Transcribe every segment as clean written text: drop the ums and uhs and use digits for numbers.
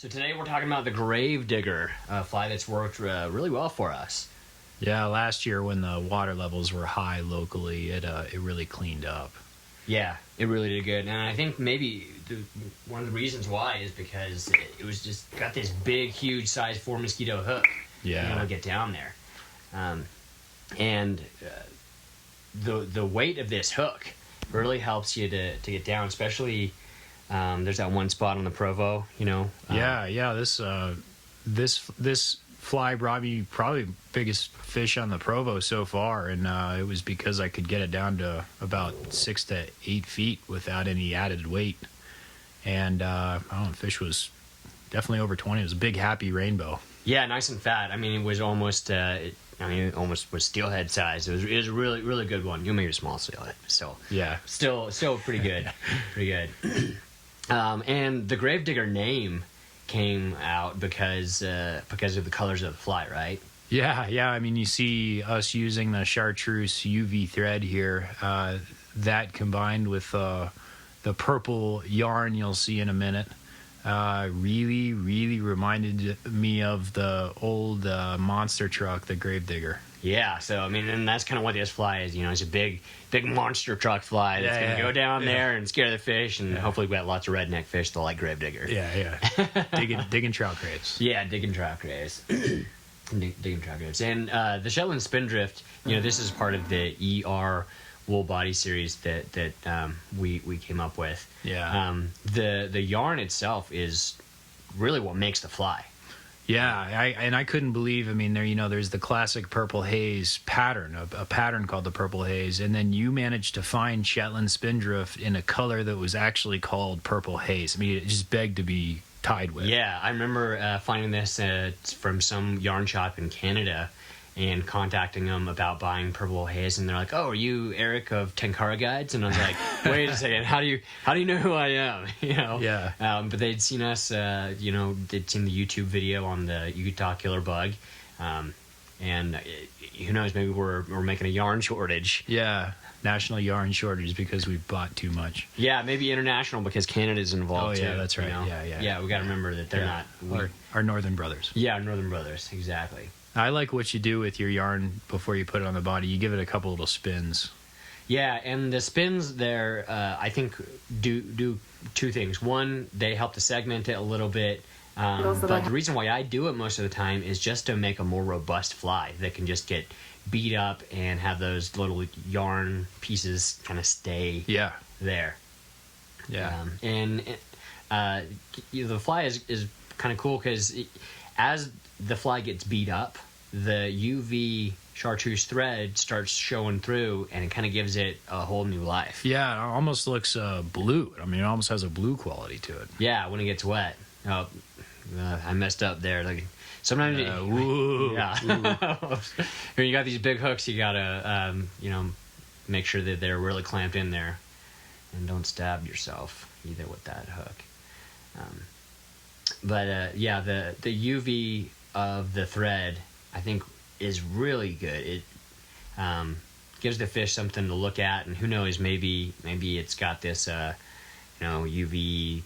So today we're talking about the Grave Digger, a fly that's worked really well for us. Yeah, last year when the water levels were high locally, it really cleaned up. Yeah, it really did good. And I think maybe one of the reasons why is because it was just got this big, huge size 4 mosquito hook. Yeah. To get down there. And the weight of this hook really helps you to get down, especially there's that one spot on the Provo, Yeah. This fly brought me probably biggest fish on the Provo so far, and it was because I could get it down to about 6 to 8 feet without any added weight. And I don't know, the fish was definitely over 20. It was a big, happy rainbow. Yeah, nice and fat. I mean, it was almost. It almost was steelhead size. It was a really, really good one. You made a small steelhead, so Yeah. still pretty good, pretty good. And the Grave Digger name came out because of the colors of the fly, right? Yeah. I mean, you see us using the chartreuse UV thread here. That combined with the purple yarn you'll see in a minute really reminded me of the old monster truck, the Grave Digger. Yeah, so I mean, and that's kind of what this fly is. It's a big monster truck fly that's going to go down there and scare the fish, and hopefully we got lots of redneck fish that like Grave Digger. Yeah. digging trout graves. Yeah, digging trout graves. Digging trout graves. And the Shetland Spindrift, this is part of the ER wool body series that we came up with. Yeah. The yarn itself is really what makes the fly. Yeah, I couldn't believe. I mean, there's the classic purple haze pattern, a pattern called the purple haze, and then you managed to find Shetland Spindrift in a color that was actually called purple haze. I mean, it just begged to be tied with. Yeah, I remember finding this from some yarn shop in Canada and contacting them about buying purple haze, and they're like, "Oh, are you Eric of Tenkara Guides?" And I was like, "Wait a second, how do you know who I am?" Yeah. But they'd seen us, they'd seen the YouTube video on the Utah killer bug, and who knows, maybe we're making a yarn shortage. Yeah, national yarn shortage because we bought too much. Yeah, maybe international because Canada's involved too. Oh yeah, that's right. Yeah, we got to remember that they're not our northern brothers. Yeah, our northern brothers, exactly. I like what you do with your yarn before you put it on the body. You give it a couple little spins. Yeah, and the spins there, I think, do two things. One, they help to segment it a little bit. But the reason why I do it most of the time is just to make a more robust fly that can just get beat up and have those little yarn pieces kind of stay there. Yeah. The fly is kind of cool because as the fly gets beat up, the UV chartreuse thread starts showing through, and it kind of gives it a whole new life. Yeah, it almost looks blue. I mean, it almost has a blue quality to it. Yeah, when it gets wet. Oh, I messed up there. Like sometimes, when you got these big hooks, you gotta, make sure that they're really clamped in there, and don't stab yourself either with that hook. The UV of the thread, I think, is really good. It gives the fish something to look at, and who knows, maybe it's got this, UV,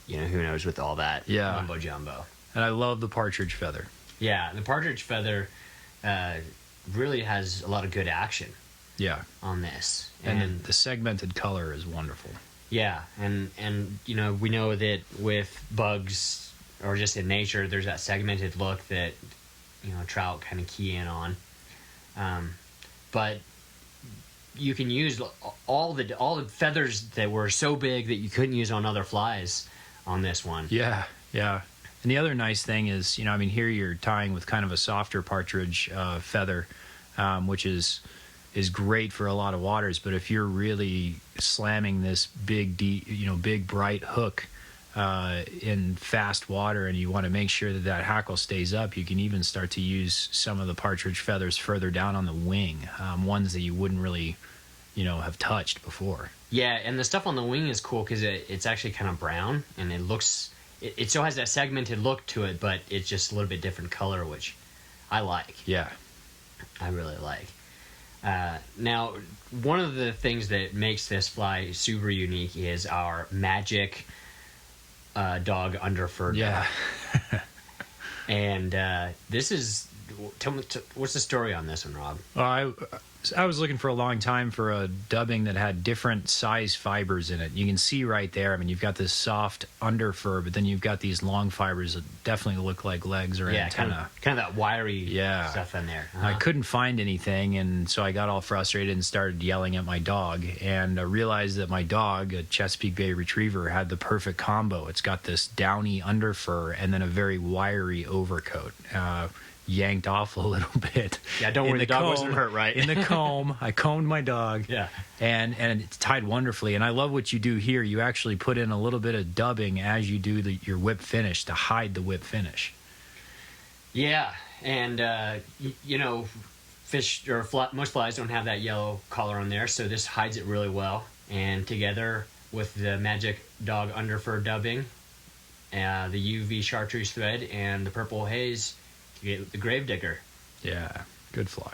who knows with all that mumbo jumbo. And I love the partridge feather. Yeah, the partridge feather really has a lot of good action. Yeah, on this, and the segmented color is wonderful. Yeah, and we know that with bugs or just in nature, there's that segmented look that trout kind of key in on. But you can use all the feathers that were so big that you couldn't use on other flies on this one. Yeah. And the other nice thing is, here you're tying with kind of a softer partridge feather, which is great for a lot of waters. But if you're really slamming this big, big bright hook in fast water, and you want to make sure that hackle stays up, you can even start to use some of the partridge feathers further down on the wing, ones that you wouldn't really, have touched before. Yeah, and the stuff on the wing is cool because it's actually kind of brown, and it looks. It still has that segmented look to it, but it's just a little bit different color, which I like. Yeah, I really like. Now, one of the things that makes this fly super unique is our magic dog under fur. Yeah. And this is, tell me, what's the story on this one, Rob? Well, I was looking for a long time for a dubbing that had different size fibers in it. You can see right there. I mean, you've got this soft under fur, but then you've got these long fibers that definitely look like legs or antenna. Kind of that wiry stuff in there. I couldn't find anything, and so I got all frustrated and started yelling at my dog. And I realized that my dog, a Chesapeake Bay Retriever, had the perfect combo. It's got this downy under fur and then a very wiry overcoat. Yanked off a little bit. Yeah, don't worry, the dog wasn't hurt, right? In the comb, I combed my dog. Yeah. And it's tied wonderfully. And I love what you do here. You actually put in a little bit of dubbing as you do your whip finish to hide the whip finish. Yeah, and fish or most flies don't have that yellow collar on there, so this hides it really well. And together with the Magic Dog Underfur dubbing, the UV chartreuse thread, and the purple haze, you get the Grave Digger. Yeah, good fly.